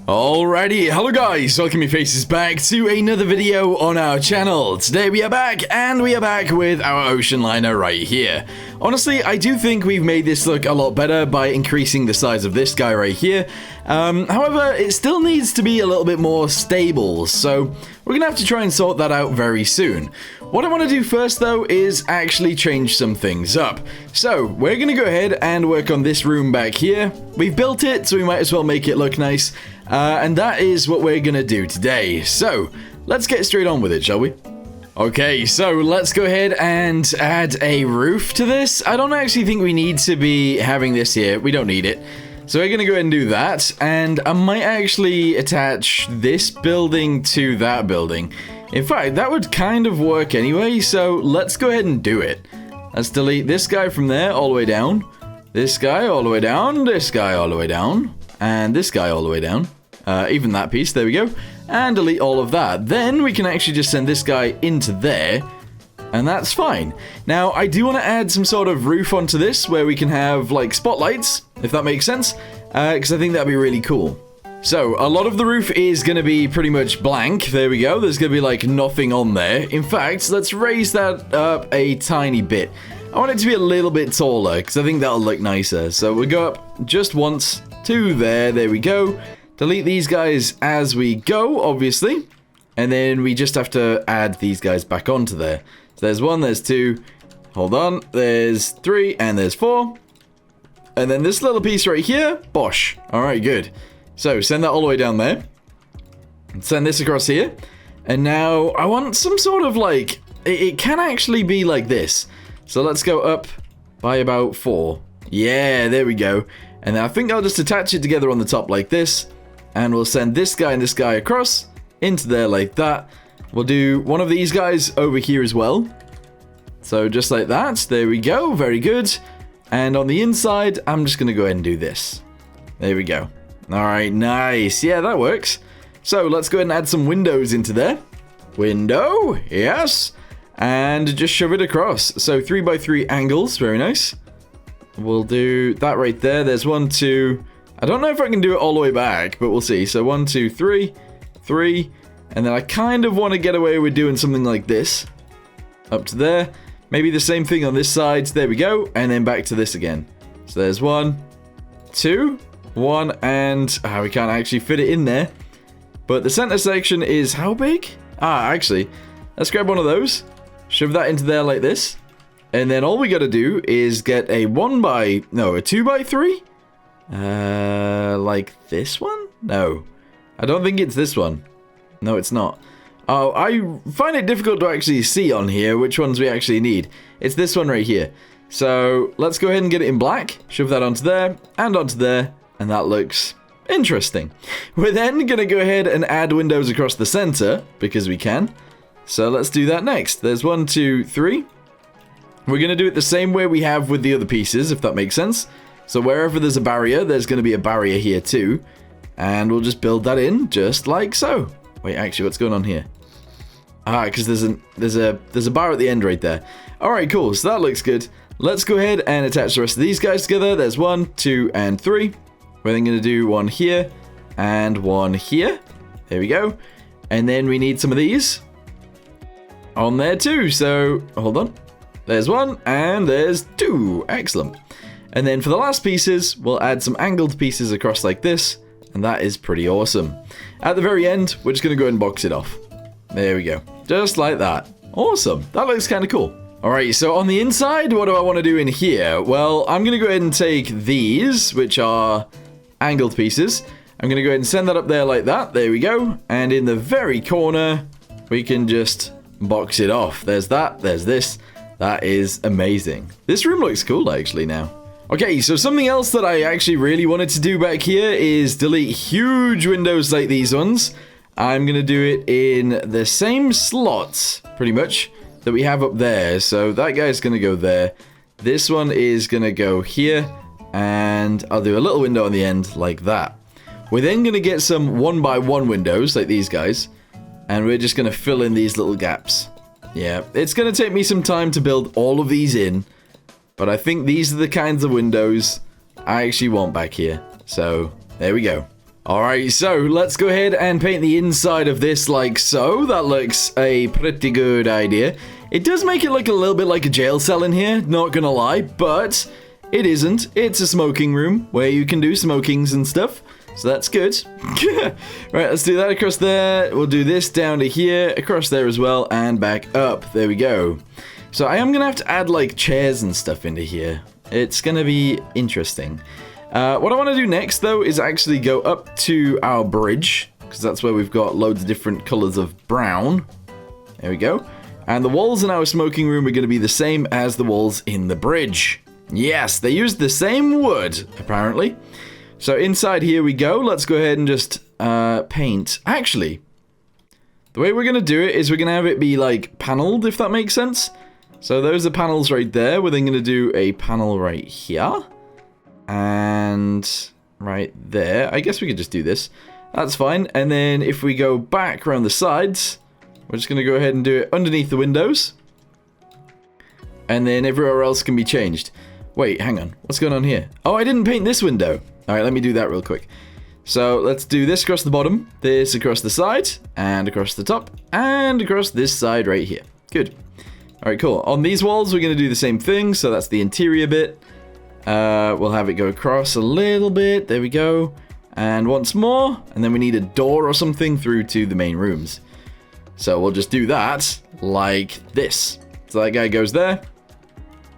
Alrighty, hello guys, welcome your faces back to another video on our channel. Today we are back, and we are back with our ocean liner right here. Honestly, I do think we've made this look a lot better by increasing the size of this guy right here. However, it still needs to be a little bit more stable, so we're gonna have to try and sort that out very soon. What I want to do first though is actually change some things up. So we're gonna go ahead and work on this room back here. We've built it, so we might as well make it look nice. And that is what we're gonna do today. So let's get straight on with it, shall we? Okay, so let's go ahead and add a roof to this. I don't actually think we need to be having this here. We don't need it. So we're gonna go ahead and do that. And I might actually attach this building to that building. In fact, that would kind of work anyway, so let's go ahead and do it. Let's delete this guy from there all the way down. This guy all the way down. This guy all the way down. And this guy all the way down. Even that piece, there we go. And delete all of that. Then we can actually just send this guy into there. And that's fine. Now, I do want to add some sort of roof onto this where we can have, like, spotlights, if that makes sense. Because I think that'd be really cool. So, a lot of the roof is going to be pretty much blank. There we go. There's going to be, like, nothing on there. In fact, let's raise that up a tiny bit. I want it to be a little bit taller, because I think that'll look nicer. So, we'll go up just once to there. There we go. Delete these guys as we go, obviously. And then we just have to add these guys back onto there. So, there's 1, there's 2. Hold on. There's 3, and there's 4. And then this little piece right here. Bosh. Alright, good. So, send that all the way down there. Send this across here. And now, I want some sort of, like... It can actually be like this. So, let's go up by about 4. Yeah, there we go. And then I think I'll just attach it together on the top like this. And we'll send this guy and this guy across into there like that. We'll do one of these guys over here as well. So, just like that. There we go. Very good. And on the inside, I'm just going to go ahead and do this. There we go. Alright, nice. Yeah, that works. So, let's go ahead and add some windows into there. Window, yes. And just shove it across. So, 3x3 angles, very nice. We'll do that right there. There's 1, 2. I don't know if I can do it all the way back, but we'll see. So, 1, 2, 3. 3. And then I kind of want to get away with doing something like this. Up to there. Maybe the same thing on this side. There we go. And then back to this again. So, there's 1, 2. 1, and we can't actually fit it in there. But the center section is how big? Actually, let's grab one of those. Shove that into there like this. And then all we gotta do is get a 2x3? Like this one? No. I don't think it's this one. No, it's not. Oh, I find it difficult to actually see on here which ones we actually need. It's this one right here. So, let's go ahead and get it in black. Shove that onto there, and onto there. And that looks interesting. We're then going to go ahead and add windows across the center, because we can. So let's do that next. There's 1, 2, 3. We're going to do it the same way we have with the other pieces, if that makes sense. So wherever there's a barrier, there's going to be a barrier here too. And we'll just build that in, just like so. Wait, actually, what's going on here? Because there's a bar at the end right there. Alright, cool. So that looks good. Let's go ahead and attach the rest of these guys together. There's 1, 2, and 3. We're then going to do 1 here and 1 here. There we go. And then we need some of these on there too. So, hold on. There's 1 and there's 2. Excellent. And then for the last pieces, we'll add some angled pieces across like this. And that is pretty awesome. At the very end, we're just going to go ahead and box it off. There we go. Just like that. Awesome. That looks kind of cool. Alright, so on the inside, what do I want to do in here? Well, I'm going to go ahead and take these, which are angled pieces. I'm going to go ahead and send that up there like that. There we go. And in the very corner, we can just box it off. There's that. There's this. That is amazing. This room looks cool, actually, now. Okay, so something else that I actually really wanted to do back here is delete huge windows like these ones. I'm going to do it in the same slots, pretty much, that we have up there. So that guy's going to go there. This one is going to go here. And I'll do a little window on the end like that. We're then going to get some 1x1 windows like these guys. And we're just going to fill in these little gaps. Yeah, it's going to take me some time to build all of these in. But I think these are the kinds of windows I actually want back here. So, there we go. Alright, so let's go ahead and paint the inside of this like so. That looks a pretty good idea. It does make it look a little bit like a jail cell in here, not gonna lie, but it isn't. It's a smoking room where you can do smokings and stuff, so that's good. Right, let's do that across there. We'll do this down to here, across there as well, and back up. There we go. So I am gonna have to add like chairs and stuff into here. It's gonna be interesting. What I want to do next, though, is actually go up to our bridge, because that's where we've got loads of different colors of brown. There we go. And the walls in our smoking room are going to be the same as the walls in the bridge. Yes, they used the same wood, apparently. So inside here we go. Let's go ahead and just paint. Actually, the way we're going to do it is we're going to have it be, like, paneled, if that makes sense. So those are panels right there. We're then going to do a panel right here. And right there. I guess we could just do this. That's fine. And then if we go back around the sides, we're just going to go ahead and do it underneath the windows. And then everywhere else can be changed. Wait, hang on. What's going on here? Oh, I didn't paint this window. All right, let me do that real quick. So let's do this across the bottom, this across the side, and across the top, and across this side right here. Good. All right, cool. On these walls, we're going to do the same thing. So that's the interior bit. We'll have it go across a little bit. There we go. And once more. And then we need a door or something through to the main rooms. So we'll just do that like this. So that guy goes there.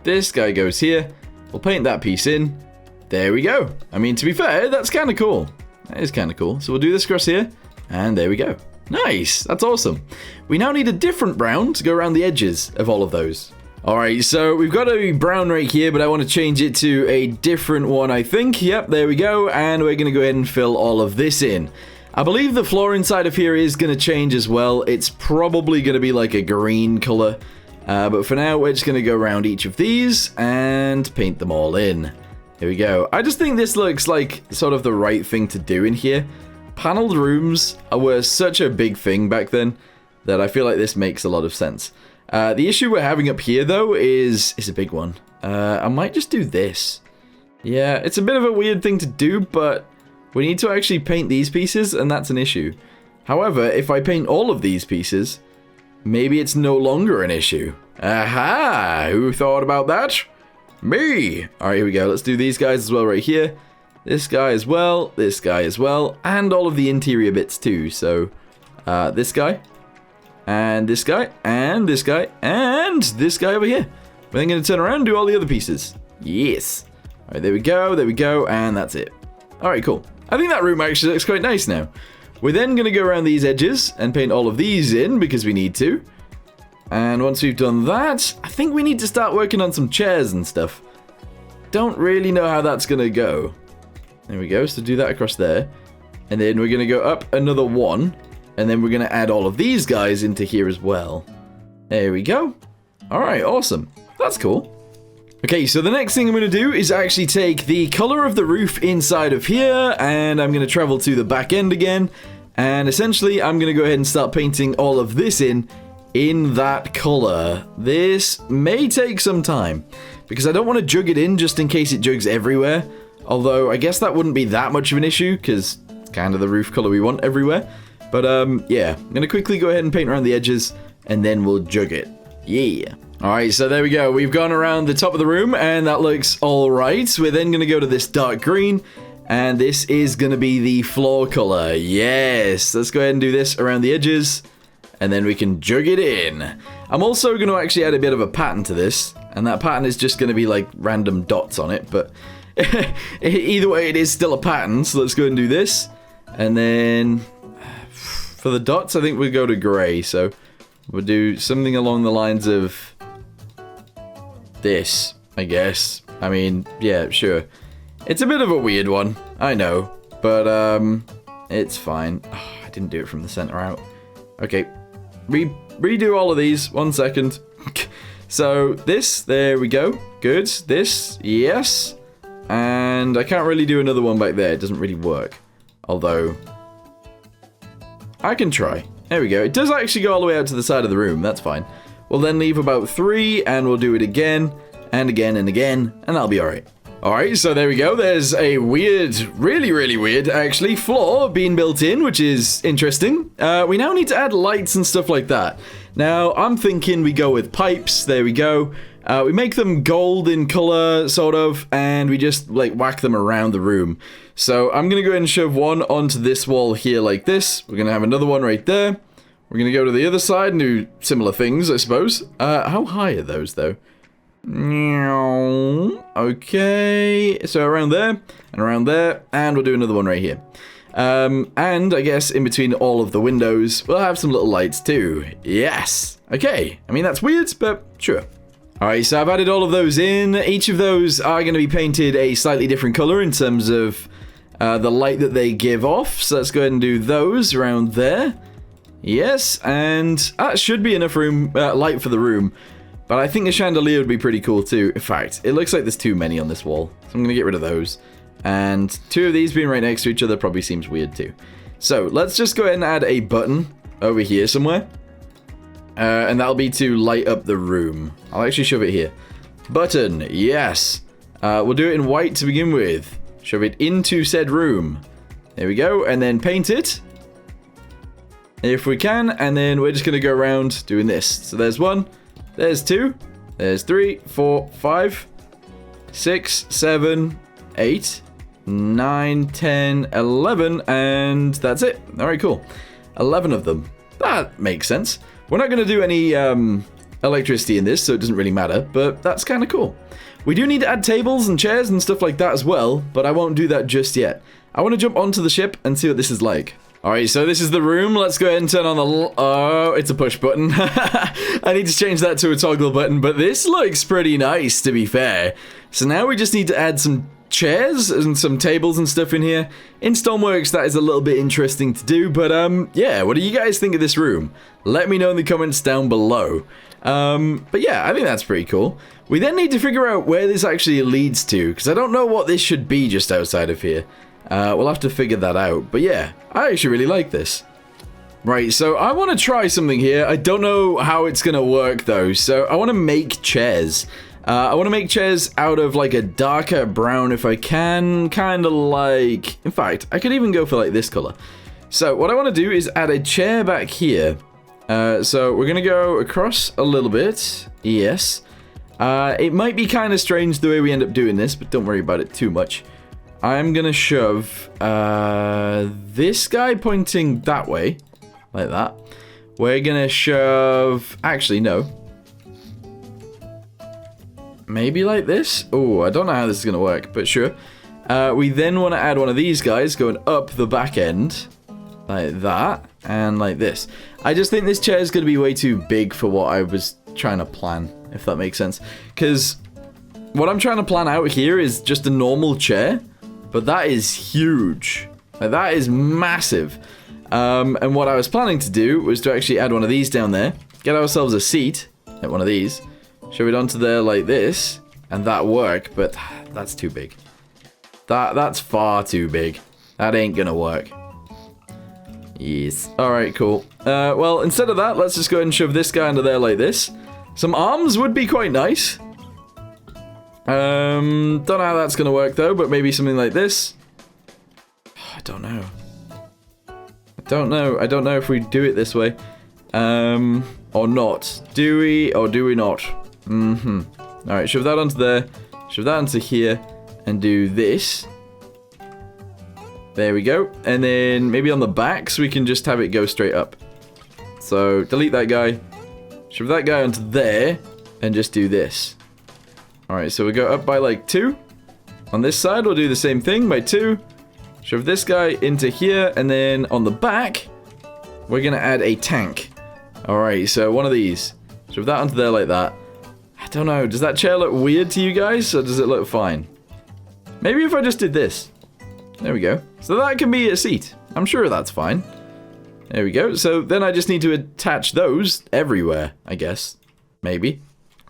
This guy goes here. We'll paint that piece in. There we go. I mean, to be fair, that's kind of cool. That is kind of cool. So we'll do this across here. And there we go. Nice. That's awesome. We now need a different brown to go around the edges of all of those. Alright, so we've got a brown right here, but I want to change it to a different one, I think. Yep, there we go. And we're going to go ahead and fill all of this in. I believe the floor inside of here is going to change as well. It's probably going to be like a green color. But for now, we're just going to go around each of these and paint them all in. There we go. I just think this looks like sort of the right thing to do in here. Paneled rooms were such a big thing back then that I feel like this makes a lot of sense. The issue we're having up here, though, is a big one. I might just do this. Yeah, it's a bit of a weird thing to do, but we need to actually paint these pieces, and that's an issue. However, if I paint all of these pieces, maybe it's no longer an issue. Aha! Who thought about that? Me! Alright, here we go. Let's do these guys as well right here. This guy as well, this guy as well, and all of the interior bits too. So, this guy. And this guy, and this guy, and this guy over here. We're then going to turn around and do all the other pieces. Yes. All right, there we go, and that's it. All right, cool. I think that room actually looks quite nice now. We're then going to go around these edges and paint all of these in because we need to. And once we've done that, I think we need to start working on some chairs and stuff. Don't really know how that's going to go. There we go, so do that across there. And then we're going to go up another one. And then we're going to add all of these guys into here as well. There we go. All right, awesome. That's cool. Okay, so the next thing I'm going to do is actually take the color of the roof inside of here, and I'm going to travel to the back end again. And essentially, I'm going to go ahead and start painting all of this in that color. This may take some time, because I don't want to jug it in just in case it jugs everywhere. Although, I guess that wouldn't be that much of an issue, because it's kind of the roof color we want everywhere. But, yeah, I'm going to quickly go ahead and paint around the edges, and then we'll jug it. Yeah. Alright, so there we go. We've gone around the top of the room, and that looks alright. We're then going to go to this dark green, and this is going to be the floor color. Yes. Let's go ahead and do this around the edges, and then we can jug it in. I'm also going to actually add a bit of a pattern to this, and that pattern is just going to be, like, random dots on it, but either way, it is still a pattern, so let's go ahead and do this, and then... For the dots, I think we'll go to grey, so we'll do something along the lines of this, I guess. I mean, yeah, sure. It's a bit of a weird one, I know, but it's fine. Oh, I didn't do it from the center out. Okay, redo all of these, 1 second. So this, there we go, good. This, yes, and I can't really do another one back there, it doesn't really work. Although... I can try. There we go. It does actually go all the way out to the side of the room. That's fine. We'll then leave about 3, and we'll do it again, and again, and again, and that'll be alright. Alright, so there we go. There's a weird, really weird, actually, floor being built in, which is interesting. We now need to add lights and stuff like that. Now, I'm thinking we go with pipes. There we go. We make them gold in color, sort of, and we just, like, whack them around the room. So I'm going to go ahead and shove one onto this wall here like this. We're going to have another one right there. We're going to go to the other side and do similar things, I suppose. How high are those, though? Okay, so around there, and around there, and we'll do another one right here. And I guess in between all of the windows, we'll have some little lights too. Yes! Okay, I mean that's weird, but sure. Alright, so I've added all of those in. Each of those are going to be painted a slightly different color in terms of the light that they give off. So let's go ahead and do those around there. Yes, and that should be enough room, light for the room. But I think the chandelier would be pretty cool too. In fact, it looks like there's too many on this wall. So I'm going to get rid of those. And two of these being right next to each other probably seems weird too. So let's just go ahead and add a button over here somewhere. And that'll be to light up the room. I'll actually shove it here. Button, yes. We'll do it in white to begin with. Shove it into said room. There we go. And then paint it. If we can. And then we're just going to go around doing this. So there's one. There's 2, there's 3, 4, 5, 6, 7, 8, 9, 10, 11, and that's it. Alright, cool. 11 of them. That makes sense. We're not going to do any electricity in this, so it doesn't really matter, but that's kind of cool. We do need to add tables and chairs and stuff like that as well, but I won't do that just yet. I want to jump onto the ship and see what this is like. Alright, so this is the room. Let's go ahead and turn on the... Oh, it's a push button. I need to change that to a toggle button, but this looks pretty nice, to be fair. So now we just need to add some chairs and some tables and stuff in here. In Stoneworks, that is a little bit interesting to do, but yeah, what do you guys think of this room? Let me know in the comments down below. But yeah, I think that's pretty cool. We then need to figure out where this actually leads to, because I don't know what this should be just outside of here. We'll have to figure that out. But yeah, I actually really like this. Right, so I want to try something here. I don't know how it's going to work, though. So I want to make chairs. I want to make chairs out of, like, a darker brown if I can. Kind of like... In fact, I could even go for, like, this color. So what I want to do is add a chair back here. So we're going to go across a little bit. Yes. It might be kind of strange the way we end up doing this, but don't worry about it too much. I'm gonna shove this guy pointing that way, like that. We're gonna shove... Actually, no. Maybe like this? Oh, I don't know how this is gonna work, but sure. We then want to add one of these guys going up the back end, like that, and like this. I just think this chair is gonna be way too big for what I was trying to plan, if that makes sense. Because what I'm trying to plan out here is just a normal chair. But that is huge. Like, that is massive. And what I was planning to do was to actually add one of these down there. Get ourselves a seat. Like one of these. Shove it onto there like this. And that work. But that's too big. That's far too big. That ain't gonna work. Yes. Alright, cool. Well, instead of that, let's just go ahead and shove this guy under there like this. Some arms would be quite nice. Don't know how that's gonna work though, but maybe something like this. I don't know. I don't know if we do it this way. Or not. Do we or do we not? Alright, shove that onto there. Shove that onto here. And do this. There we go. And then maybe on the back so we can just have it go straight up. So delete that guy. Shove that guy onto there. And just do this. Alright, so we go up by like 2. On this side, we'll do the same thing by 2. Shove this guy into here, and then on the back, we're going to add a tank. Alright, so one of these. Shove that onto there like that. I don't know, does that chair look weird to you guys, or does it look fine? Maybe if I just did this. There we go. So that can be a seat. I'm sure that's fine. There we go. So then I just need to attach those everywhere, I guess. Maybe.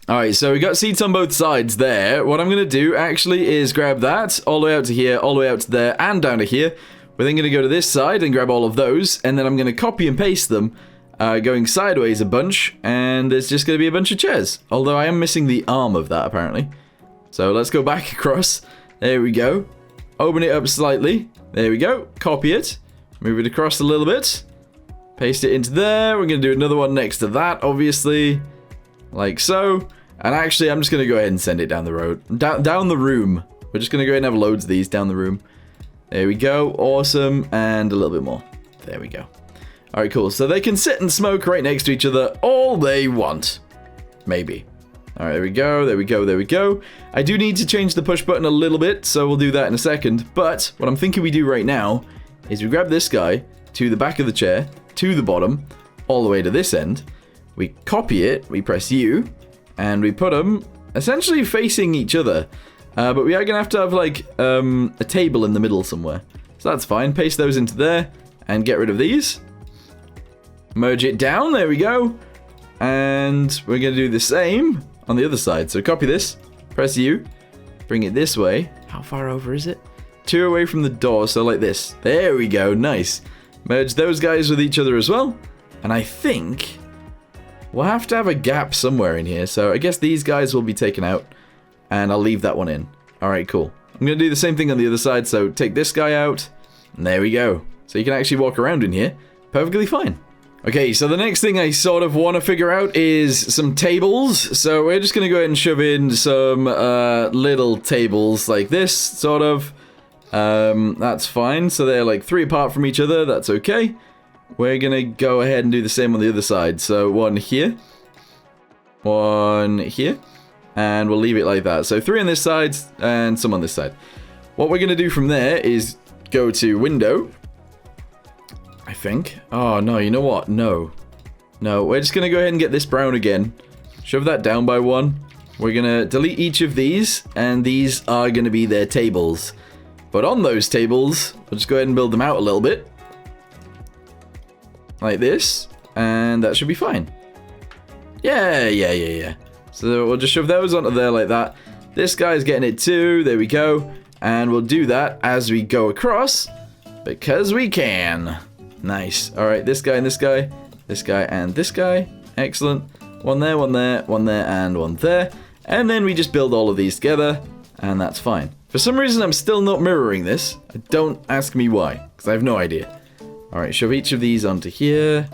Alright, so we got seats on both sides there. What I'm going to do, actually, is grab that all the way out to here, all the way out to there, and down to here. We're then going to go to this side and grab all of those, and then I'm going to copy and paste them, going sideways a bunch, and there's just going to be a bunch of chairs. Although I am missing the arm of that, apparently. So let's go back across. There we go. Open it up slightly. There we go. Copy it. Move it across a little bit. Paste it into there. We're going to do another one next to that, obviously. Like so. And actually, I'm just going to go ahead and send it down the road. Down the room. We're just going to go ahead and have loads of these down the room. There we go. Awesome. And a little bit more. There we go. Alright, cool. So they can sit and smoke right next to each other all they want. Maybe. Alright, there we go. There we go. There we go. I do need to change the push button a little bit, so we'll do that in a second. But what I'm thinking we do right now is we grab this guy to the back of the chair, to the bottom, all the way to this end. We copy it. We press U. And we put them essentially facing each other. But we are going to have like a table in the middle somewhere. So that's fine. Paste those into there and get rid of these. Merge it down. There we go. And we're going to do the same on the other side. So copy this. Press U. Bring it this way. How far over is it? 2 away from the door. So like this. There we go. Nice. Merge those guys with each other as well. And I think we'll have to have a gap somewhere in here. So I guess these guys will be taken out. And I'll leave that one in. Alright, cool. I'm going to do the same thing on the other side. So take this guy out. And there we go. So you can actually walk around in here perfectly fine. Okay, so the next thing I sort of want to figure out is some tables. So we're just going to go ahead and shove in some little tables like this, sort of. That's fine. So they're like 3 apart from each other. That's okay. We're going to go ahead and do the same on the other side. So 1 here. 1 here. And we'll leave it like that. So 3 on this side and some on this side. What we're going to do from there is go to window. I think. Oh, no, you know what? No. No, we're just going to go ahead and get this brown again. Shove that down by 1. We're going to delete each of these, and these are going to be their tables. But on those tables, we'll just go ahead and build them out a little bit. Like this, and that should be fine. Yeah. So we'll just shove those onto there like that. This guy's getting it too. There we go. And we'll do that as we go across, because we can. Nice. Alright, this guy and this guy. This guy and this guy. Excellent. 1 there, 1 there, 1 there, and 1 there. And then we just build all of these together, and that's fine. For some reason, I'm still not mirroring this. Don't ask me why, because I have no idea. Alright, shove each of these onto here.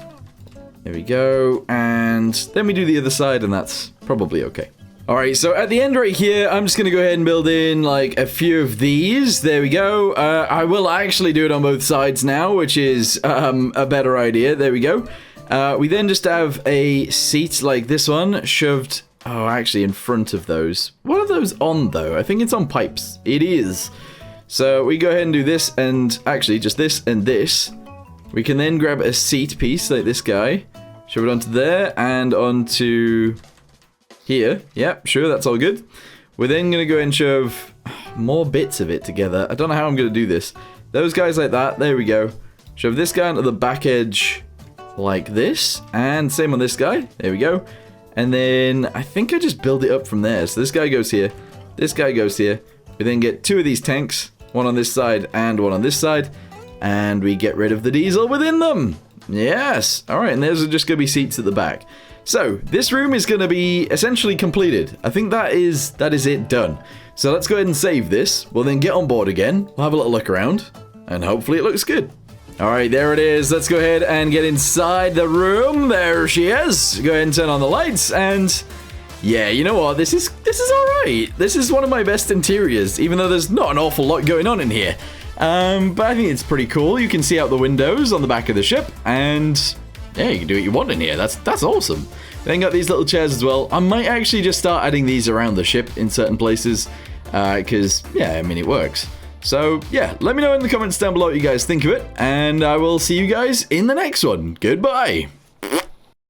There we go. And then we do the other side, and that's probably okay. Alright, so at the end right here, I'm just going to go ahead and build in, like, a few of these. There we go. I will actually do it on both sides now, which is a better idea. There we go. We then just have a seat like this one shoved, oh, actually in front of those. What are those on, though? I think it's on pipes. It is. So we go ahead and do this, and actually just this and this. We can then grab a seat piece like this guy, shove it onto there, and onto here. Yep, sure, that's all good. We're then going to go and shove more bits of it together. I don't know how I'm going to do this. Those guys like that. There we go. Shove this guy onto the back edge like this. And same on this guy. There we go. And then I think I just build it up from there. So this guy goes here. This guy goes here. We then get 2 of these tanks. 1 on this side and 1 on this side. And we get rid of the diesel within them. Yes. Alright, and there's just going to be seats at the back. So, this room is going to be essentially completed. I think that is it done. So let's go ahead and save this. We'll then get on board again. We'll have a little look around. And hopefully it looks good. Alright, there it is. Let's go ahead and get inside the room. There she is. Go ahead and turn on the lights. And yeah, you know what? This is alright. This is one of my best interiors. Even though there's not an awful lot going on in here. But I think it's pretty cool. You can see out the windows on the back of the ship. And yeah, you can do what you want in here. That's awesome. Then got these little chairs as well. I might actually just start adding these around the ship in certain places. Because, yeah, I mean, it works. So, yeah, let me know in the comments down below what you guys think of it. And I will see you guys in the next one. Goodbye.